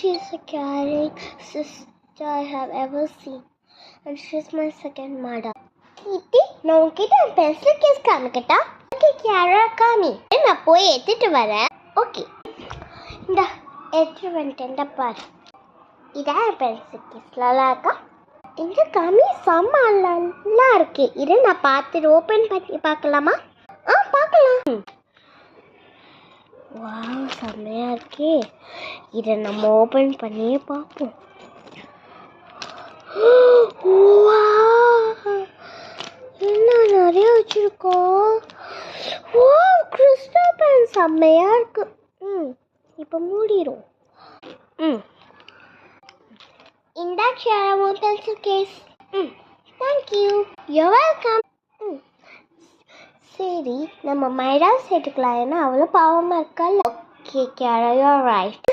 She's a caring sister I have ever seen. And she's my second mother. Kitty, நான் உன்கிட்ட pencil case காமிக்கட்டா? Okay Kiara காமி. நான் போய் எடுத்துட்டு வரேன். ஓகே. இந்த எடுத்துட்டு வந்துட்டேன்டா பாரு. இதான் பென்சில் கேஸ் நல்லா இருக்கா? இந்த காமி செம்ம நல்லா இருக்கு. இதை நான் பார்த்துட்டு ஓப்பன் பண்ணி பார்க்கலாமா? பார்க்கலாம். வாவ் செம்மையா இருக்கே. இதை நம்ம ஓப்பன் பண்ணியே பார்ப்போம். என்ன நிறைய வச்சிருக்கோம். வாவ் கிறிஸ்டல் பென் செம்மையா இருக்கு. இப்போ மூடிடும். இந்த சேரமோ pencil case. Thank you. You welcome. சரி நம்ம மைரா சேர்த்துக்கலாம். ஏன்னா அவ்வளோ பாவமாக இருக்கா. ஓகே கேரா யூ ஆர் ரைட்.